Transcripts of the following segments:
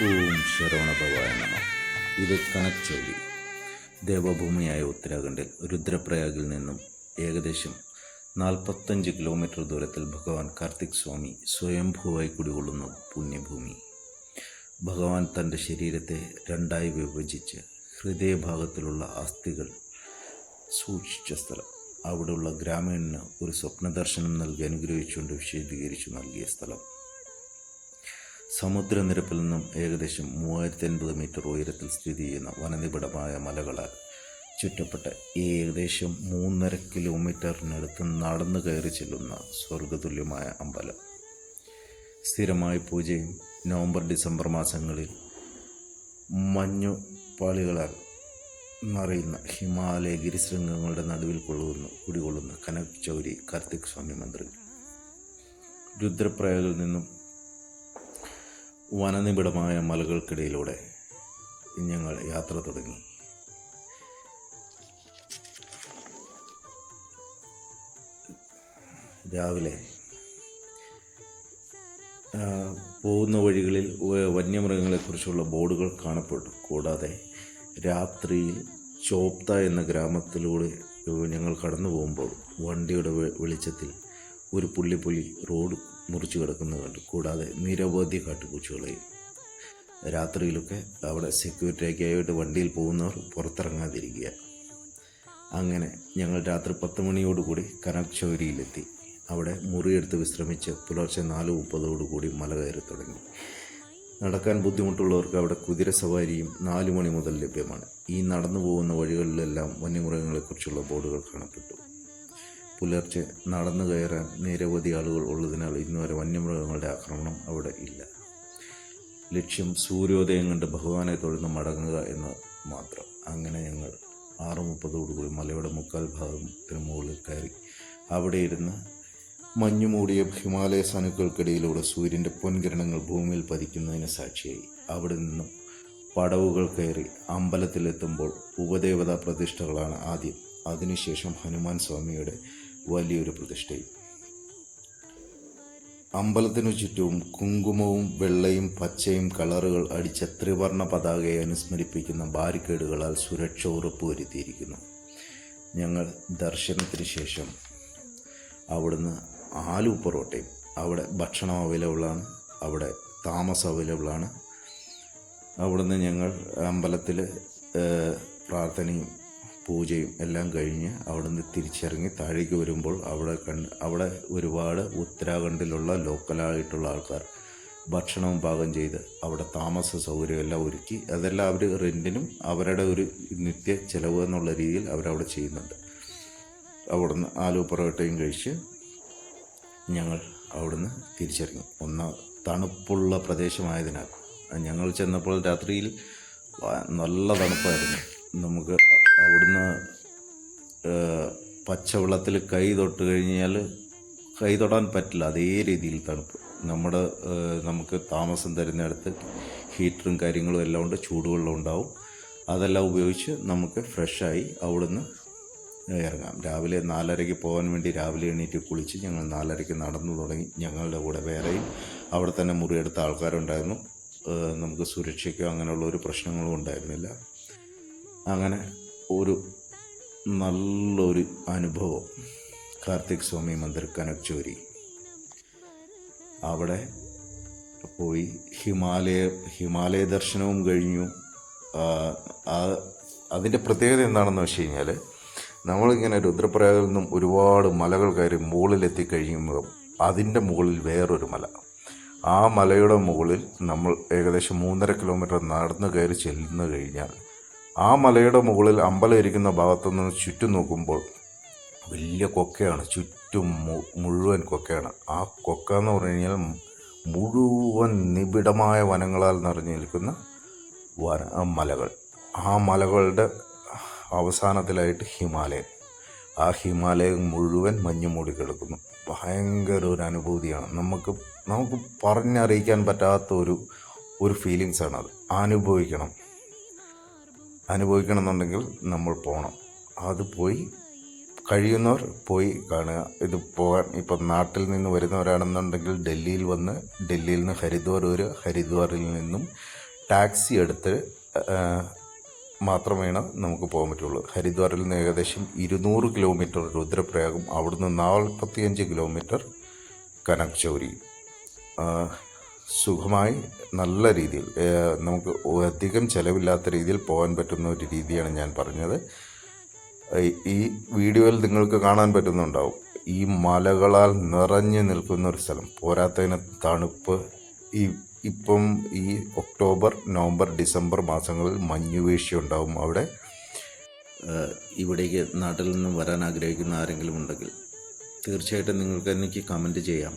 ഓം ശരവണഭവായ നമഃ. ഇത് കനക്ചൗരി. ദേവഭൂമിയായ ഉത്തരാഖണ്ഡിൽ രുദ്രപ്രയാഗിൽ നിന്നും ഏകദേശം 45 കിലോമീറ്റർ ദൂരത്തിൽ ഭഗവാൻ കാർത്തിക് സ്വാമി സ്വയംഭൂവായി കുടികൊള്ളുന്ന പുണ്യഭൂമി. ഭഗവാൻ തൻ്റെ ശരീരത്തെ രണ്ടായി വിഭജിച്ച് ഹൃദയഭാഗത്തിലുള്ള അസ്ഥികൾ സൂക്ഷിച്ച സ്ഥലം. അവിടെയുള്ള ഗ്രാമീണന് ഒരു സ്വപ്നദർശനം നൽകി അനുഗ്രഹിച്ചുകൊണ്ട് വിശദീകരിച്ചു നൽകിയ സ്ഥലം. സമുദ്രനിരപ്പിൽ നിന്നും ഏകദേശം 3050 മീറ്റർ ഉയരത്തിൽ സ്ഥിതി ചെയ്യുന്ന വനനിബിഡമായ മലകളാൽ ചുറ്റപ്പെട്ട ഏകദേശം 3.5 കിലോമീറ്ററിനടുത്ത് നടന്നു കയറി ചെല്ലുന്ന സ്വർഗതുല്യമായ അമ്പലം. സ്ഥിരമായി പൂജയും നവംബർ-ഡിസംബർ മാസങ്ങളിൽ മഞ്ഞുപാളികളാൽ നിറയുന്ന ഹിമാലയ ഗിരിശൃംഗങ്ങളുടെ നടുവിൽ കുടികൊള്ളുന്ന കനക്ചൗരി കാർത്തിക് സ്വാമി മന്ദിർ. രുദ്രപ്രയാഗിൽ നിന്നും വനനിബിഡമായ മലകൾക്കിടയിലൂടെ ഞങ്ങൾ യാത്ര തുടങ്ങി. രാവിലെ പോകുന്ന വഴികളിൽ വന്യമൃഗങ്ങളെക്കുറിച്ചുള്ള ബോർഡുകൾ കാണപ്പെട്ടു. കൂടാതെ രാത്രിയിൽ ചോപ്ത എന്ന ഗ്രാമത്തിലൂടെ ഞങ്ങൾ കടന്നു പോകുമ്പോൾ വണ്ടിയുടെ വെളിച്ചത്തിൽ ഒരു പുള്ളി റോഡ് മുറിച്ച് കിടക്കുന്നത് കണ്ടു. കൂടാതെ നിരവധി കാട്ടുപൂച്ചകളെയും. രാത്രിയിലൊക്കെ അവിടെ സെക്യൂരിറ്റിക്കായിട്ട് വണ്ടിയിൽ പോകുന്നവർ പുറത്തിറങ്ങാതിരിക്കുക. അങ്ങനെ ഞങ്ങൾ രാത്രി 10 മണിയോടുകൂടി കനക്ചൗരിയിലെത്തി. അവിടെ മുറിയെടുത്ത് വിശ്രമിച്ച് പുലർച്ചെ 4:30 മല കയറി തുടങ്ങി. നടക്കാൻ ബുദ്ധിമുട്ടുള്ളവർക്ക് അവിടെ കുതിര സവാരിയും 4 മണി മുതൽ ലഭ്യമാണ്. ഈ നടന്നു പോകുന്ന വഴികളിലെല്ലാം വന്യമൃഗങ്ങളെക്കുറിച്ചുള്ള ബോർഡുകൾ കാണപ്പെട്ടു. പുലർച്ചെ നടന്നു കയറാൻ നിരവധി ആളുകൾ ഉള്ളതിനാൽ ഇന്നുവരെ വന്യമൃഗങ്ങളുടെ ആക്രമണം അവിടെ ഇല്ല. ലക്ഷ്യം സൂര്യോദയം കണ്ട് ഭഗവാനെ തൊഴുന്ന് മടങ്ങുക എന്ന് മാത്രം. അങ്ങനെ ഞങ്ങൾ 6:30 മലയുടെ 3/4 ഭാഗത്തിന് മുകളിൽ കയറി അവിടെ ഇരുന്ന് മഞ്ഞുമൂടിയ ഹിമാലയ സാനുക്കൾക്കിടയിലൂടെ സൂര്യൻ്റെ പൊൻകിരണങ്ങൾ ഭൂമിയിൽ പതിക്കുന്നതിന് സാക്ഷിയായി. അവിടെ നിന്നും പടവുകൾ കയറി അമ്പലത്തിലെത്തുമ്പോൾ ഉപദേവതാ പ്രതിഷ്ഠകളാണ് ആദ്യം. അതിനുശേഷം ഹനുമാൻ സ്വാമിയുടെ വലിയൊരു പ്രതിഷ്ഠയും. അമ്പലത്തിനു ചുറ്റും കുങ്കുമവും വെള്ളയും പച്ചയും കളറുകൾ അടിച്ച ത്രിവർണ്ണ പതാകയെ അനുസ്മരിപ്പിക്കുന്ന ബാരിക്കേഡുകളാൽ സുരക്ഷ ഉറപ്പുവരുത്തിയിരിക്കുന്നു. ഞങ്ങൾ ദർശനത്തിന് ശേഷം അവിടുന്ന് ആലു പൊറോട്ടയും, അവിടെ ഭക്ഷണം അവൈലബിളാണ്, അവിടെ താമസം അവൈലബിളാണ്. അവിടുന്ന് ഞങ്ങൾ അമ്പലത്തിൽ പ്രാർത്ഥനയും പൂജയും എല്ലാം കഴിഞ്ഞ് അവിടുന്ന് തിരിച്ചിറങ്ങി താഴേക്ക് വരുമ്പോൾ അവിടെ ഒരുപാട് ഉത്തരാഖണ്ഡിലുള്ള ലോക്കലായിട്ടുള്ള ആൾക്കാർ ഭക്ഷണവും പാകം ചെയ്ത് അവിടെ താമസ സൗകര്യം എല്ലാം ഒരുക്കി. അതെല്ലാം അവർ റെൻറ്റിനും അവരുടെ ഒരു നിത്യ ചിലവ് എന്നുള്ള രീതിയിൽ അവരവിടെ ചെയ്യുന്നുണ്ട്. അവിടുന്ന് ആലു പൊറോട്ടയും കഴിച്ച് ഞങ്ങൾ അവിടുന്ന് തിരിച്ചിറങ്ങി. തണുപ്പുള്ള പ്രദേശമായതിനാൽ ഞങ്ങൾ ചെന്നപ്പോൾ രാത്രിയിൽ നല്ല തണുപ്പായിരുന്നു. നമുക്ക് അവിടുന്ന് പച്ചവെള്ളത്തിൽ കൈ തൊട്ട് കഴിഞ്ഞാൽ കൈ തൊടാൻ പറ്റില്ല, അതേ രീതിയിൽ തണുപ്പ്. നമുക്ക് താമസം തരുന്നിടത്ത് ഹീറ്ററും കാര്യങ്ങളും എല്ലാം ഉണ്ട്, ചൂടുവെള്ളം ഉണ്ടാവും. അതെല്ലാം ഉപയോഗിച്ച് നമുക്ക് ഫ്രഷായി അവിടുന്ന് ഇറങ്ങാം. രാവിലെ 4:30 പോകാൻ വേണ്ടി രാവിലെ എണീറ്റ് കുളിച്ച് ഞങ്ങൾ 4:30 നടന്നു തുടങ്ങി. ഞങ്ങളുടെ കൂടെ വേറെയും അവിടെ തന്നെ മുറിയെടുത്ത ആൾക്കാരുണ്ടായിരുന്നു. നമുക്ക് സുരക്ഷയ്ക്കോ അങ്ങനെയുള്ള ഒരു പ്രശ്നങ്ങളും ഉണ്ടായിരുന്നില്ല. അങ്ങനെ ഒരു നല്ലൊരു അനുഭവം. കാർത്തിക് സ്വാമി മന്ദിർ കനക്ചൗരി. അവിടെ പോയി ഹിമാലയ ദർശനവും കഴിഞ്ഞു. അതിൻ്റെ പ്രത്യേകത എന്താണെന്ന് വെച്ച് കഴിഞ്ഞാൽ, നമ്മളിങ്ങനെ രുദ്രപ്രയാഗിൽ നിന്നും ഒരുപാട് മലകൾ കയറി മുകളിലെത്തിക്കഴിയുമ്പോൾ അതിൻ്റെ മുകളിൽ വേറൊരു മല. ആ മലയുടെ മുകളിൽ നമ്മൾ ഏകദേശം 3.5 കിലോമീറ്റർ നടന്നു കയറി ചെല്ലുന്നു കഴിഞ്ഞാൽ ആ മലയുടെ മുകളിൽ അമ്പലം ഇരിക്കുന്ന ഭാഗത്തു നിന്ന് ചുറ്റും നോക്കുമ്പോൾ വലിയ കൊക്കയാണ്. ചുറ്റും മുഴുവൻ കൊക്കയാണ്. ആ കൊക്ക എന്ന് പറഞ്ഞു കഴിഞ്ഞാൽ മുഴുവൻ നിബിഡമായ വനങ്ങളാൽ നിറഞ്ഞു നിൽക്കുന്ന മലകൾ. ആ മലകളുടെ അവസാനത്തിലായിട്ട് ഹിമാലയം. ആ ഹിമാലയം മുഴുവൻ മഞ്ഞ് മൂടി കിടക്കുന്നു. ഭയങ്കര ഒരു അനുഭൂതിയാണ്. നമുക്ക് പറഞ്ഞറിയിക്കാൻ പറ്റാത്ത ഒരു ഫീലിങ്സാണ് അത്. അനുഭവിക്കണം എന്നുണ്ടെങ്കിൽ നമ്മൾ പോകണം. അത് പോയി കഴിയുന്നവർ പോയി കാണുക. ഇത് പോകാൻ ഇപ്പം നാട്ടിൽ നിന്ന് വരുന്നവരാണെന്നുണ്ടെങ്കിൽ ഡൽഹിയിൽ നിന്ന് ഹരിദ്വാർ വരിക. ഹരിദ്വാറിൽ നിന്നും ടാക്സി എടുത്ത് മാത്രമേ നമുക്ക് പോകാൻ പറ്റുള്ളൂ. ഹരിദ്വാറിൽ നിന്ന് ഏകദേശം 200 കിലോമീറ്റർ രുദ്രപ്രയാഗും, അവിടുന്ന് 45 കിലോമീറ്റർ കനക്ചൗരി. സുഖമായി നല്ല രീതിയിൽ നമുക്ക് അധികം ചിലവില്ലാത്ത രീതിയിൽ പോകാൻ പറ്റുന്ന ഒരു രീതിയാണ് ഞാൻ പറഞ്ഞത്. ഈ വീഡിയോയിൽ നിങ്ങൾക്ക് കാണാൻ പറ്റുന്നുണ്ടാവും, ഈ മലകളാൽ നിറഞ്ഞു നിൽക്കുന്ന ഒരു സ്ഥലം. പോരാത്തതിന് തണുപ്പ്. ഇപ്പം ഈ ഒക്ടോബർ, നവംബർ, ഡിസംബർ മാസങ്ങളിൽ മഞ്ഞുവീഴ്ച ഉണ്ടാവും അവിടെ. ഇവിടേക്ക് നാട്ടിൽ നിന്നും വരാൻ ആഗ്രഹിക്കുന്ന ആരെങ്കിലും ഉണ്ടെങ്കിൽ തീർച്ചയായിട്ടും നിങ്ങൾക്ക് എനിക്ക് കമൻറ്റ് ചെയ്യാം,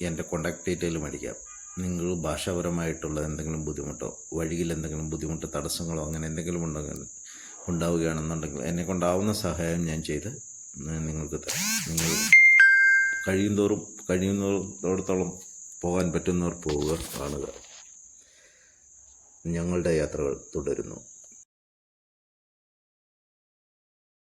എൻ്റെ കോൺടാക്ട് ഡീറ്റെയിലും അടിക്കാം. നിങ്ങൾ ഭാഷാപരമായിട്ടുള്ള എന്തെങ്കിലും ബുദ്ധിമുട്ടോ വഴിയിൽ എന്തെങ്കിലും ബുദ്ധിമുട്ടോ തടസ്സങ്ങളോ അങ്ങനെ എന്തെങ്കിലും ഉണ്ടാവുകയാണെന്നുണ്ടെങ്കിൽ എന്നെക്കൊണ്ടാവുന്ന സഹായം ഞാൻ ചെയ്ത് നിങ്ങൾക്ക് തരാം. നിങ്ങൾ കഴിയുന്നിടത്തോളം പോകാൻ പറ്റുന്നവർ പോവുക, കാണുക. ഞങ്ങളുടെ യാത്രകൾ തുടരുന്നു.